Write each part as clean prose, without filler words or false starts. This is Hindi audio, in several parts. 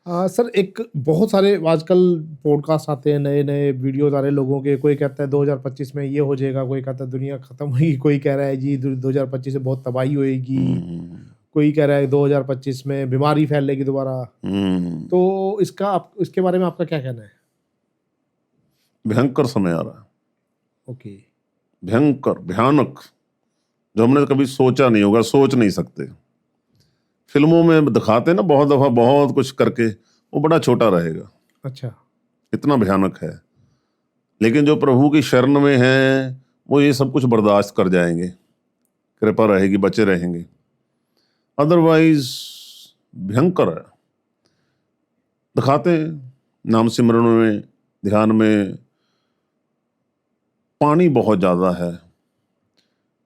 सर एक बहुत सारे आजकल पॉडकास्ट आते हैं, नए-नए वीडियोज़ आ रहे हैं लोगों के, कोई कहता है 2025 में ये हो जाएगा, कोई कहता है दुनिया खत्म हुई, कोई कह रहा है जी दु 2025 में बहुत तबाही होएगी, हुँ, कोई कह रहा है 2025 में बीमारी फैलेगी दोबारा। हुँ। तो इसके बारे में आपका क्या कहना है? भयंकर समय आ रहा है, ओके। भयंकर, भयानक, जो हमने कभी सोचा नहीं होगा, सोच नहीं सकते। फ़िल्मों में दिखाते हैं ना बहुत दफ़ा बहुत कुछ करके, वो बड़ा छोटा रहेगा, अच्छा। इतना भयानक है। लेकिन जो प्रभु की शरण में हैं, वो ये सब कुछ बर्दाश्त कर जाएँगे, कृपा रहेगी, बचे रहेंगे। अदरवाइज़ भयंकर है। दिखाते हैं, नाम सिमरन में, ध्यान में, पानी बहुत ज़्यादा है,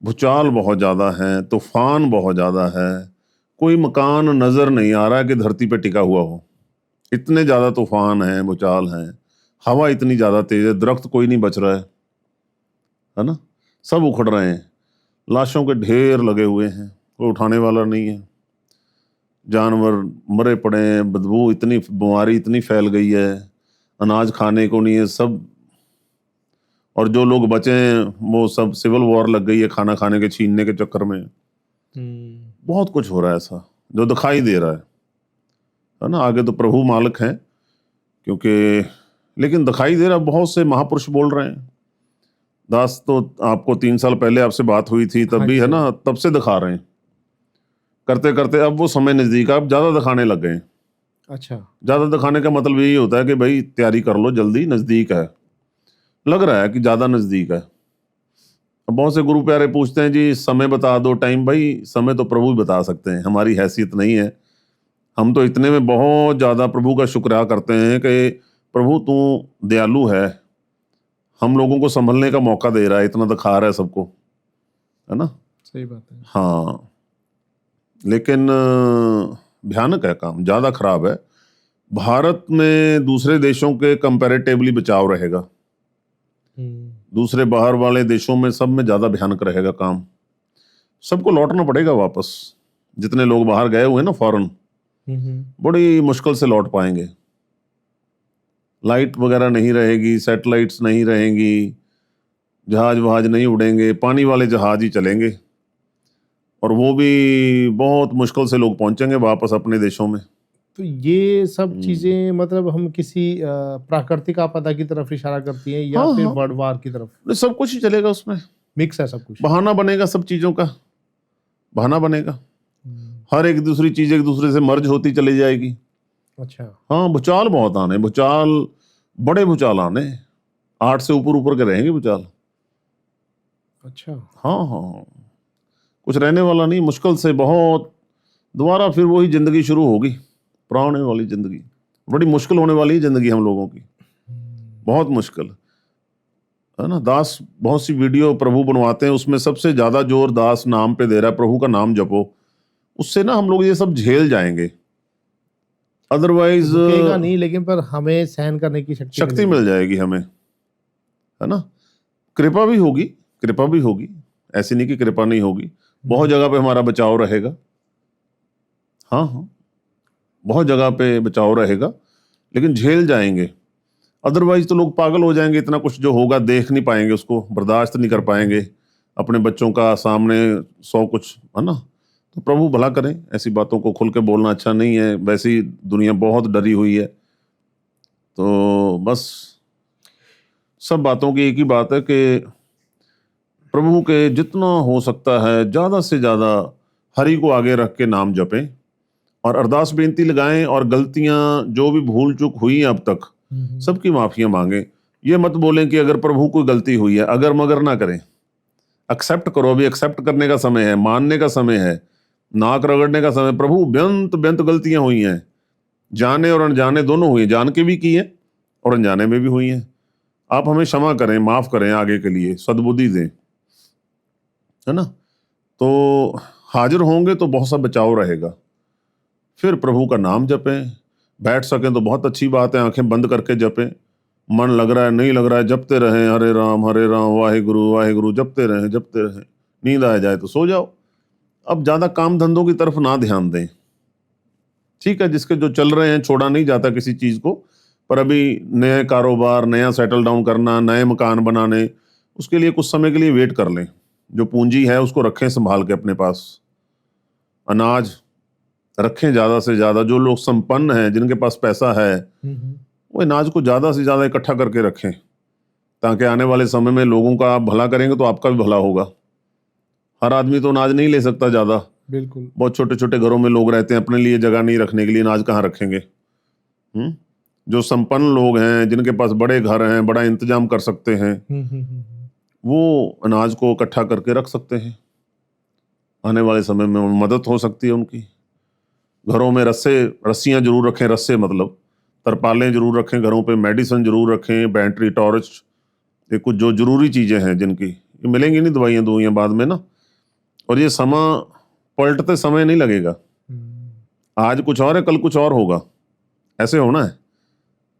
भूचाल बहुत ज़्यादा है, तूफ़ान बहुत ज़्यादा है, कोई मकान नज़र नहीं आ रहा है कि धरती पे टिका हुआ हो। इतने ज़्यादा तूफ़ान हैं, भूचाल हैं, हवा इतनी ज़्यादा तेज़ है, दरख्त कोई नहीं बच रहा है ना? सब उखड़ रहे हैं, लाशों के ढेर लगे हुए हैं, कोई उठाने वाला नहीं है। जानवर मरे पड़े हैं, बदबू इतनी बीमारी इतनी फैल गई है, अनाज खाने को नहीं है, सब और जो लोग बचे हैं, वो सब सिविल वॉर लग गई है खाना खाने के छीनने के चक्कर में। हुँ। बहुत कुछ हो रहा है ऐसा, जो दिखाई दे रहा है ना? आगे तो प्रभु मालिक हैं, क्योंकि लेकिन दिखाई दे रहा है, बहुत से महापुरुष बोल रहे हैं। दास तो आपको 3 साल पहले आपसे बात हुई थी, तब हाँ भी जी, है हाँ ना, जी। तब से दिखा रहे हैं। करते-करते अब वो समय नज़दीक है, अब ज़्यादा दिखाने लग गए हैं। अच्छा। ज़्यादा दिखाने का मतलब यही होता है कि भई तैयारी कर लो, जल्दी नज़दीक है। लग रहा है कि ज़्यादा नज़दीक है। अब बहुत से गुरु प्यारे पूछते हैं जी समय बता दो, टाइम, भाई समय तो प्रभु ही बता सकते हैं, हमारी हैसियत नहीं है। हम तो इतने में बहुत ज़्यादा प्रभु का शुक्रिया करते हैं कि प्रभु तू दयालु है, हम लोगों को सँभलने का मौका दे रहा है, इतना दिखा रहा है सबको, है ना? सही बात है। हाँ, लेकिन भयानक है काम, ज़्यादा खराब है। भारत में दूसरे देशों के कंपैरेटिवली बचाव रहेगा। हुँ। दूसरे बाहर वाले देशों में सब में ज़्यादा भयानक रहेगा काम। सबको लौटना पड़ेगा वापस। जितने लोग बाहर गए हुए हैं ना फॉरेन, हुँ, हुँ। बड़ी मुश्किल से लौट पाएँगे। लाइट वगैरह नहीं रहेगी, सैटेलाइट्स नहीं रहेंगी, जहाज-वहाज नहीं उड़ेंगे, पानी वाले जहाज ही चलेंगे और वो भी बहुत मुश्किल से लोग पहुँचेंगे वापस अपने देशों में। तो ये सब हुँ। चीज़ें मतलब हम किसी प्राकृतिक आपदा की तरफ इशारा करती हैं या हाँ, फिर हाँ। वर्ल्ड वार की तरफ? नहीं, सब कुछ ही चलेगा उसमें। मिक्स है सब कुछ। बहाना बनेगा सब चीज़ों का, बहाना बनेगा। हुँ। हर एक दूसरी चीज़ एक-दूसरे से मर्ज होती चली जाएगी। अच्छा। हाँ, भूचाल बहुत आने, भूचाल, बड़े भूचाल आने, 8 से ऊपर-ऊपर के रहेंगे भूचाल। अच्छा। हाँ, हाँ, हाँ। कुछ रहने वाला नहीं, मुश्किल से बहुत दोबारा फिर वही ज़िंदगी शुरू होगी, पुराने वाली ज़िंदगी। बड़ी मुश्किल होने वाली है ज़िंदगी हम लोगों की, हुँ। बहुत मुश्किल, है ना? दास बहुत सी वीडियो प्रभु बनवाते हैं, उसमें सबसे ज़्यादा ज़ोर दास नाम पे दे रहा है, प्रभु का नाम जपो। उससे ना हम लोग ये सब झेल जाएँगे। अदरवाइज़ रुकेगा नहीं लेकिन पर हमें सहन करने की शक्ति शक्ति मिलेगी। मिल जाएगी हमें, है ना? कृपा भी होगी, कृपा भी होगी, ऐसी नहीं कि कृपा नहीं होगी। बहुत हुँ। जगह पे हमारा बचाव रहेगा। हाँ, हाँ, बहुत जगह पे बचाव रहेगा, लेकिन झेल जाएँगे। अदरवाइज़ तो लोग पागल हो जाएँगे, इतना कुछ जो होगा देख नहीं पाएँगे उसको, बर्दाश्त नहीं कर हुँ, हुँ। पाएँगे। अपने बच्चों का सामने 100 कुछ, है ना? तो प्रभु भला करें, ऐसी बातों को खुल के बोलना अच्छा नहीं है, वैसे ही दुनिया बहुत डरी हुई है। तो बस सब बातों की एक ही बात है कि प्रभु के जितना हो सकता है ज़्यादा से ज़्यादा हरि को आगे रख के नाम जपें और अरदास बेनती लगाएं और गलतियां जो भी भूल चूक हुई हैं अब तक, हुँ, हुँ। सबकी माफियां मांगें। ये मत बोलें कि अगर प्रभु कोई गलती हुई है, अगर मगर ना करें। एक्सेप्ट करो, अभी एक्सेप्ट करने का समय है, मानने का समय है, नाक रगड़ने का समय। प्रभु बेअंत बेअंत गलतियां हुई हैं, जाने और अनजाने दोनों हुई हैं, जान के भी की हैं और अनजाने में भी हुई हैं। आप हमें क्षमा करें, माफ करें, आगे के लिए सद्बुद्धि दें, है ना? तो हाजिर होंगे तो बहुत सा बचाव रहेगा। फिर प्रभु का नाम जपें, बैठ सकें तो बहुत अच्छी बात है, आंखें बंद करके जपें। मन लग रहा है, नहीं लग रहा है, जपते रहें, हरे राम वाहेगुरु वाहेगुरु, जपते रहें, जपते रहें। नींद आ जाए तो सो जाओ। अब ज़्यादा काम धंधों की तरफ ना ध्यान दें, ठीक है, जिसके जो चल रहे हैं छोड़ा नहीं जाता किसी चीज को, पर अभी नए कारोबार, नया सेटल डाउन करना, नए मकान बनाने, उसके लिए कुछ समय के लिए वेट कर लें। जो पूंजी है उसको रखें संभाल के अपने पास। अनाज रखें ज्यादा से ज्यादा। जो लोग संपन्न हैं, जिनके पास पैसा है, वो अनाज को ज्यादा से ज्यादा इकट्ठा करके रखें, ताकि आने वाले समय में लोगों का आप भला करेंगे तो आपका भी भला होगा। हर आदमी तो अनाज नहीं ले सकता ज्यादा। बिल्कुल। बहुत छोटे छोटे घरों में लोग रहते हैं, अपने लिए जगह नहीं रखने के लिए अनाज कहाँ रखेंगे। जो संपन्न लोग हैं, जिनके पास बड़े घर हैं, बड़ा इंतजाम कर सकते हैं, वो अनाज को इकट्ठा करके रख सकते हैं। आने वाले समय में मदद हो सकती है उनकी। घरों में रस्सियां जरूर रखें, रस्से मतलब तरपालें जरूर रखें घरों पे, मेडिसिन जरूर रखें, बैटरी, टॉर्च, ये कुछ जो जरूरी चीजें हैं जिनकी ये मिलेंगी नहीं, दवाइयाँ बाद में ना। और ये समय पलटते समय नहीं लगेगा। आज कुछ और है, कल कुछ और होगा, ऐसे होना है।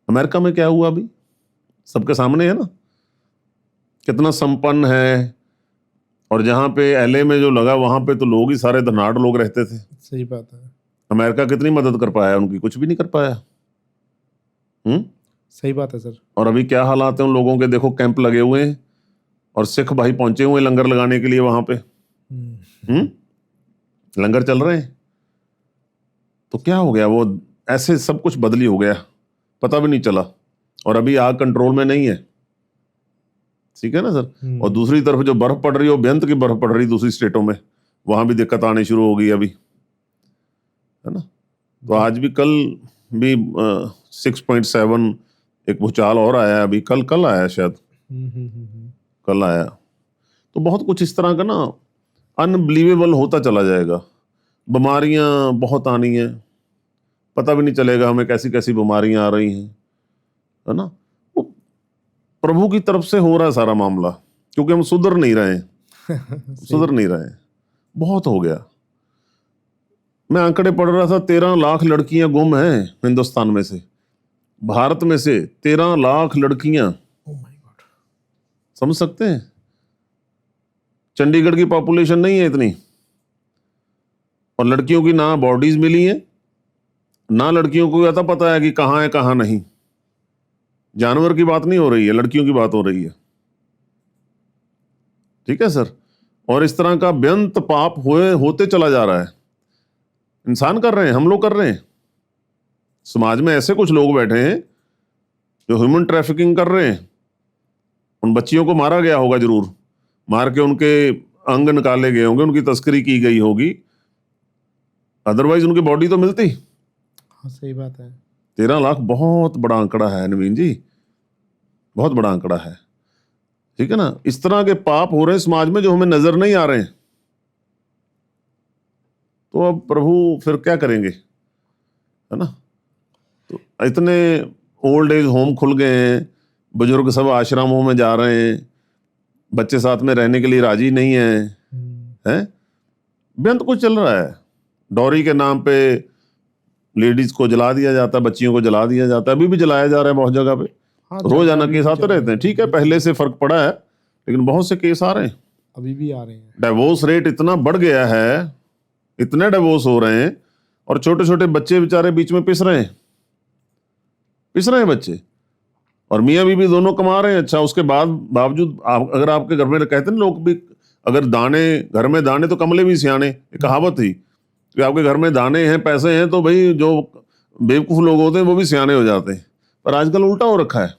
अमेरिका में क्या हुआ अभी सबके सामने है ना, कितना संपन्न है। और जहां पे एलए में जो लगा, वहां पे तो लोग ही सारे धनाढ़ लोग रहते थे। सही बात है। अमेरिका कितनी मदद कर पाया उनकी? कुछ भी नहीं कर पाया। सही बात है सर। और अभी क्या हालात हैं उन लोगों के, देखो कैंप लगे हुए हैं और सिख भाई पहुंचे हुए लंगर लगाने के लिए वहां पे। लंगर चल रहे हैं। तो क्या हो गया, वो ऐसे सब कुछ बदली हो गया, पता भी नहीं चला। और अभी आग कंट्रोल में नहीं है, ठीक है ना सर। और दूसरी तरफ जो बर्फ पड़ रही है, वो बेअंत की बर्फ पड़ रही दूसरी स्टेटों में, वहां भी दिक्कत आनी शुरू हो गई अभी, है ना। तो आज भी, कल भी 6.7 एक भूचाल और आया अभी, कल आया शायद, कल आया। तो बहुत कुछ इस तरह का ना अनबिलीवेबल होता चला जाएगा। बीमारियां बहुत आनी है, पता भी नहीं चलेगा हमें कैसी कैसी बीमारियां आ रही हैं, है ना। वो प्रभु की तरफ से हो रहा है सारा मामला, क्योंकि हम सुधर नहीं रहे हैं। सुधर नहीं रहे हैं, बहुत हो गया। मैं आंकड़े पढ़ रहा था, 13 लाख लड़कियां गुम हैं हिंदुस्तान में से, भारत में से 13 लाख लड़कियां। समझ सकते हैं, चंडीगढ़ की पॉपुलेशन नहीं है इतनी। और लड़कियों की ना बॉडीज मिली है, ना लड़कियों को आता पता है कि कहाँ है कहाँ नहीं। जानवर की बात नहीं हो रही है, लड़कियों की बात हो रही है, ठीक है सर। और इस तरह का बेअंत पाप होते चला जा रहा है। इंसान कर रहे हैं, हम लोग कर रहे हैं। समाज में ऐसे कुछ लोग बैठे हैं जो ह्यूमन ट्रैफिकिंग कर रहे हैं। उन बच्चियों को मारा गया होगा जरूर, मार के उनके अंग निकाले गए होंगे, उनकी तस्करी की गई होगी, अदरवाइज उनकी बॉडी तो मिलती। हाँ सही बात है। 13 लाख बहुत बड़ा आंकड़ा है नवीन जी, बहुत बड़ा आंकड़ा है, ठीक है ना। इस तरह के पाप हो रहे हैं समाज में जो हमें नजर नहीं आ रहे हैं। तो अब प्रभु फिर क्या करेंगे, है ना। तो इतने ओल्ड एज होम खुल गए हैं, बुजुर्ग सब आश्रमों में जा रहे हैं, बच्चे साथ में रहने के लिए राजी नहीं है। बेअंत कुछ चल रहा है। डॉरी के नाम पे लेडीज को जला दिया जाता है, बच्चियों को जला दिया जाता है, अभी भी जलाया जा रहा है बहुत जगह पे। हाँ, रोजाना केस आते रहते हैं, ठीक है, पहले से फर्क पड़ा है, लेकिन बहुत से केस आ रहे हैं, अभी भी आ रहे हैं। डाइवोर्स रेट इतना बढ़ गया है, इतने डाइवोर्स हो रहे हैं, और छोटे छोटे बच्चे बेचारे बीच में पिस रहे हैं बच्चे। और मियाँ बीवी दोनों कमा रहे हैं, अच्छा, उसके बावजूद अगर आपके घर में, कहते हैं लोग भी, अगर घर में दाने तो कमले भी सियाने, ये कहावत थी कि आपके घर में दाने हैं, पैसे हैं, तो भाई जो बेवकूफ लोग होते हैं वो भी सियाने हो जाते हैं। पर आजकल उल्टा हो रखा है,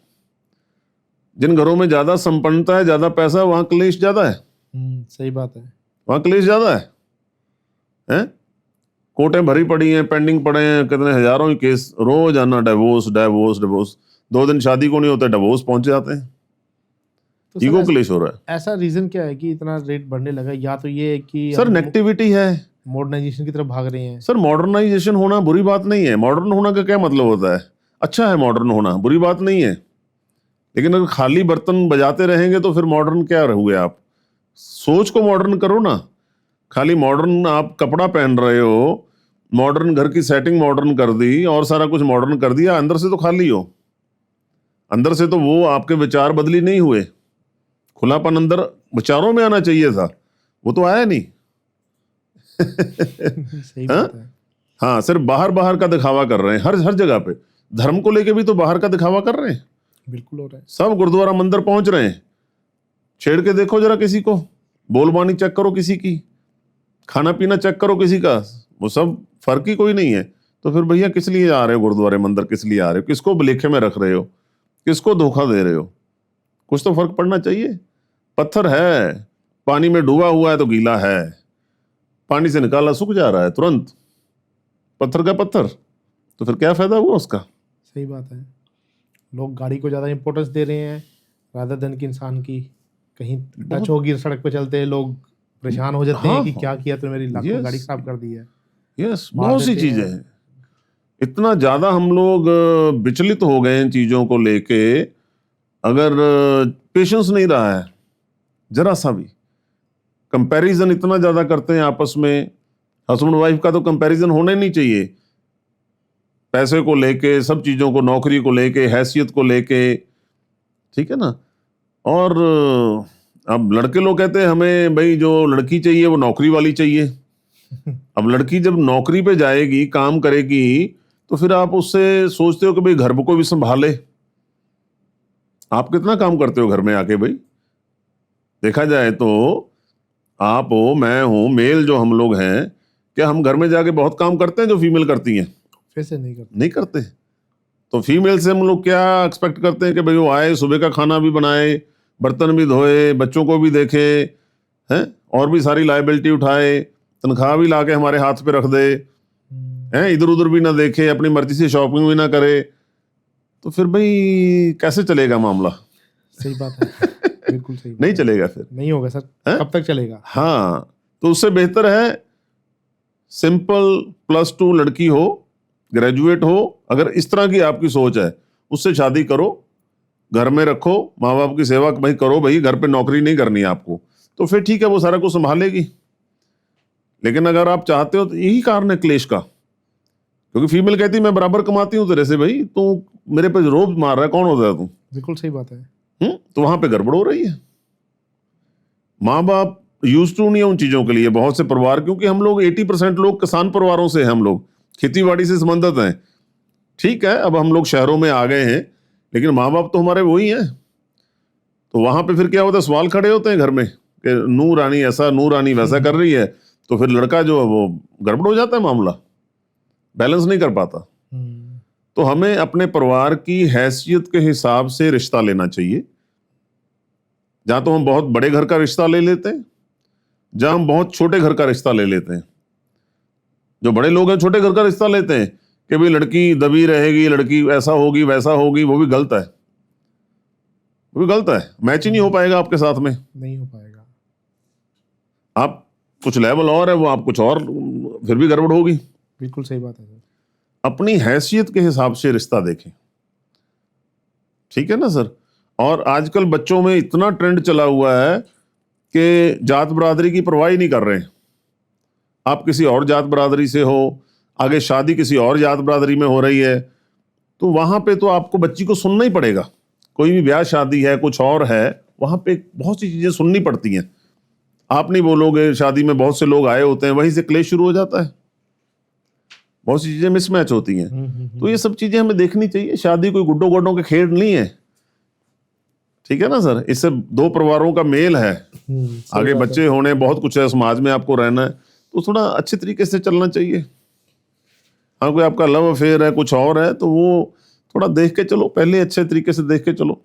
जिन घरों में ज्यादा संपन्नता है, ज्यादा पैसा, वहां क्लेश ज्यादा है। सही बात है, वहां क्लेश ज्यादा है। कोर्टें भरी पड़ी हैं, पेंडिंग पड़े हैं, कितने हजारों ही केस रोज आना, डिवोर्स। 2 दिन शादी को नहीं होता, डिवोर्स पहुंच जाते हैं। तो ईगो क्लेश हो रहा है। ऐसा रीजन क्या है कि इतना रेट बढ़ने लगा? या तो ये है कि सर नेगेटिविटी है, मॉडर्नाइजेशन की तरफ भाग रहे हैं। सर मॉडर्नाइजेशन होना बुरी बात नहीं है। मॉडर्न होना का क्या मतलब होता है? अच्छा है मॉडर्न होना, बुरी बात नहीं है। लेकिन अगर खाली बर्तन बजाते रहेंगे तो फिर मॉडर्न क्या रहोगे आप? सोच को मॉडर्न करो ना। खाली मॉडर्न आप कपड़ा पहन रहे हो, मॉडर्न घर की सेटिंग मॉडर्न कर दी और सारा कुछ मॉडर्न कर दिया, अंदर से तो खाली हो। अंदर से तो वो आपके विचार बदली नहीं हुए। खुलापन अंदर विचारों में आना चाहिए था, वो तो आया नहीं। सही बात है। हाँ, सिर्फ बाहर बाहर का दिखावा कर रहे हैं, हर हर जगह पे धर्म को लेके भी तो बाहर का दिखावा कर रहे हैं। बिल्कुल हो रहा है। सब गुरुद्वारा मंदिर पहुंच रहे हैं, छेड़ के देखो जरा किसी को, बोलबानी चेक करो किसी की, खाना पीना चेक करो किसी का, वो सब फर्क ही कोई नहीं है। तो फिर भैया किस लिए आ रहे हो गुरुद्वारे मंदिर, किस लिए आ रहे हो, किसको लेखे में रख रहे हो, किसको धोखा दे रहे हो? कुछ तो फर्क पड़ना चाहिए। पत्थर है, पानी में डूबा हुआ है तो गीला है, पानी से निकाला सूख जा रहा है तुरंत, पत्थर का पत्थर, तो फिर क्या फायदा हुआ उसका? सही बात है। लोग गाड़ी को ज़्यादा इंपॉर्टेंस दे रहे हैं रादर देन कि इंसान की। कहीं टच होगी सड़क पे चलते हैं लोग परेशान हो जाते हैं कि क्या किया तो मेरी लाखों गाड़ी खराब कर दी है। यस, बहुत सी चीजें हैं। इतना ज्यादा हम लोग विचलित हो गए इन चीजों को लेके, अगर पेशेंस नहीं रहा है जरा सा भी, कंपैरिजन इतना ज्यादा करते हैं आपस में। हस्बैंड वाइफ का तो कंपैरिजन होना ही नहीं चाहिए, पैसे को लेके, सब चीजों को, नौकरी को लेके, हैसियत को लेके, ठीक है ना। और अब लड़के लोग कहते हैं हमें भाई जो लड़की चाहिए वो नौकरी वाली चाहिए। अब लड़की जब नौकरी पे जाएगी, काम करेगी, तो फिर आप उससे सोचते हो कि भाई घर को भी संभाले। आप कितना काम करते हो घर में आके भाई? देखा जाए तो आप हो, मैं हूं, मेल जो हम लोग हैं, क्या हम घर में जाके बहुत काम करते हैं जो फीमेल करती हैं? फिर से नहीं करते। नहीं करते। तो फीमेल से हम लोग क्या एक्सपेक्ट करते हैं कि भाई वो आए, सुबह का खाना भी बनाए, बर्तन भी धोए, बच्चों को भी देखे, हैं, और भी सारी लायबिलिटी उठाए, तनख्वाह भी लाके हमारे हाथ पे रख दे, हैं, इधर उधर भी ना देखे, अपनी मर्जी से शॉपिंग भी ना करे। तो फिर भाई कैसे चलेगा मामला? सही बात है। बिल्कुल सही बात नहीं है। चलेगा फिर। नहीं होगा सर, कब तक चलेगा? हाँ, तो उससे बेहतर है सिंपल +2 लड़की हो, ग्रेजुएट हो, अगर इस तरह की आपकी सोच है, उससे शादी करो, घर में रखो, माँ बाप की सेवा भाई करो, भाई घर पे नौकरी नहीं करनी है आपको, तो फिर ठीक है, वो सारा कुछ संभालेगी। लेकिन अगर आप चाहते हो तो यही कारण है क्लेश का, क्योंकि फीमेल कहती मैं बराबर कमाती हूँ तेरे से, भाई तू मेरे पे रोब मार रहा है, कौन होता है तू? बिल्कुल सही बात है। तो वहां पे गड़बड़ हो रही है। माँ बाप यूज टू नहीं है उन चीजों के लिए, बहुत से परिवार, क्योंकि हम लोग 80% लोग किसान परिवारों से हैं, हम लोग खेती बाड़ी से संबंधित हैं। ठीक है, अब हम लोग शहरों में आ गए हैं, लेकिन माँ बाप तो हमारे वही हैं। तो वहां पे फिर क्या होता है, सवाल खड़े होते हैं घर में कि नूर रानी ऐसा, नूर रानी वैसा कर रही है, तो फिर लड़का जो है वो गड़बड़ हो जाता है, मामला बैलेंस नहीं कर पाता। तो हमें अपने परिवार की हैसियत के हिसाब से रिश्ता लेना चाहिए। जहां तो हम बहुत बड़े घर का रिश्ता ले लेते हैं, जहां हम बहुत छोटे घर का रिश्ता ले लेते हैं। जो बड़े लोग हैं छोटे घर का रिश्ता लेते हैं कि भाई लड़की दबी रहेगी, लड़की ऐसा होगी वैसा होगी, वो भी गलत है, वो भी गलत है। मैच ही नहीं हो पाएगा आपके साथ में, नहीं हो पाएगा। आप कुछ लेवल और है, वो आप कुछ और, फिर भी गड़बड़ होगी। बिल्कुल सही बात है सर। अपनी हैसियत के हिसाब से रिश्ता देखें, ठीक है ना सर। और आजकल बच्चों में इतना ट्रेंड चला हुआ है कि जात बरादरी की परवाह ही नहीं कर रहे हैं। आप किसी और जात बरादरी से हो, आगे शादी किसी और जात बरादरी में हो रही है, तो वहां पे तो आपको बच्ची को सुनना ही पड़ेगा। कोई भी ब्याह शादी है, कुछ और है, वहां पे बहुत सी चीजें सुननी पड़ती हैं। आप नहीं बोलोगे, शादी में बहुत से लोग आए होते हैं, वहीं से क्लेश शुरू हो जाता है, बहुत सी चीजें मिसमैच होती हैं। तो ये सब चीजें हमें देखनी चाहिए। शादी कोई गुड्डों गुड्डों के खेल नहीं है, ठीक है ना सर। इससे दो परिवारों का मेल है, आगे बच्चे होने, बहुत कुछ है, समाज में आपको रहना है, तो थोड़ा अच्छे तरीके से चलना चाहिए। हाँ, कोई आपका लव अफेयर है, कुछ और है, तो वो थोड़ा देख के चलो, पहले अच्छे तरीके से देख के चलो।